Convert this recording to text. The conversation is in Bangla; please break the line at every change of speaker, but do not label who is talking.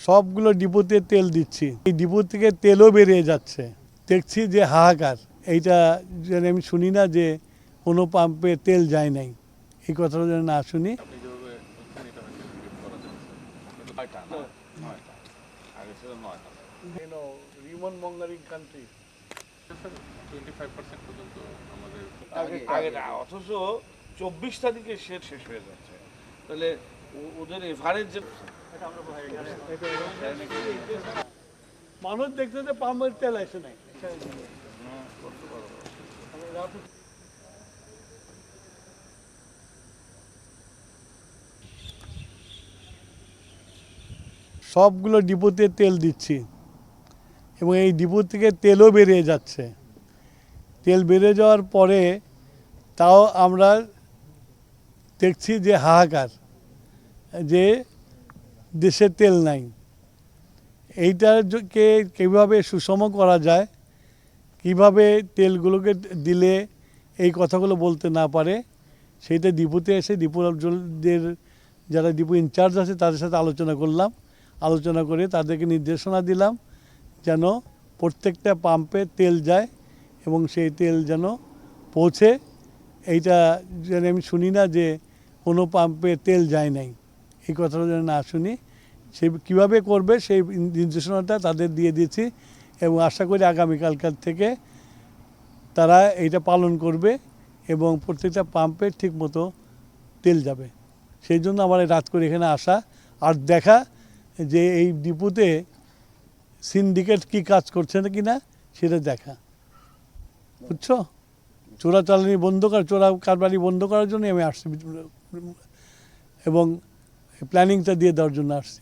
সবগুলো ডিপোতে তেল দিচ্ছি, এই ডিপো থেকে তেলও বেরিয়ে যাচ্ছে। দেখছি যে হাহাকার, এইটা যেন আমি শুনি না যে কোনো পাম্পে তেল যায় নাই, এই কথাটা যেন না শুনি।
অথচ 24 তারিখে শেষ হয়ে যাচ্ছে, তাহলে ওদের এভারেজ যে
মানুষ দেখতে যে পাম্পের তেল আসে নাই। সবগুলো ডিপোতে তেল দিচ্ছি এবং এই ডিপো থেকে তেলও বেরিয়ে যাচ্ছে। তেল বেরিয়ে যাওয়ার পরে তাও আমরা দেখছি যে হাহাকার, যে দেশে তেল নাই। এইটাকে কীভাবে সুষম করা যায়, কিভাবে তেলগুলোকে দিলে এই কথাগুলো বলতে না পারে, সেইটা ডিপোতে এসে ডিপোদের যারা ডিপো ইনচার্জ আছে তাদের সাথে আলোচনা করলাম। আলোচনা করে তাদেরকে নির্দেশনা দিলাম যেন প্রত্যেকটা পাম্পে তেল যায় এবং সেই তেল যেন পৌঁছে। এইটা যেন আমি শুনি না যে কোনো পাম্পে তেল যায় নাই, এই কথাটা যেন না শুনি। সে কীভাবে করবে সেই নির্দেশনাটা তাদের দিয়ে দিয়েছি এবং আশা করি আগামীকালকার থেকে তারা এইটা পালন করবে এবং প্রত্যেকটা পাম্পে ঠিকমতো তেল যাবে। সেই জন্য আমার রাত করে এখানে আসা আর দেখা যে এই ডিপোতে সিন্ডিকেট কি কাজ করছে না কিনা সেটা দেখা, বুঝছো? চোরাচালানি বন্ধ করা, চোরা কারবারি বন্ধ করার জন্য আমি আসছি এবং প্ল্যানিংটা দিয়ে দেওয়ার জন্য আসছি।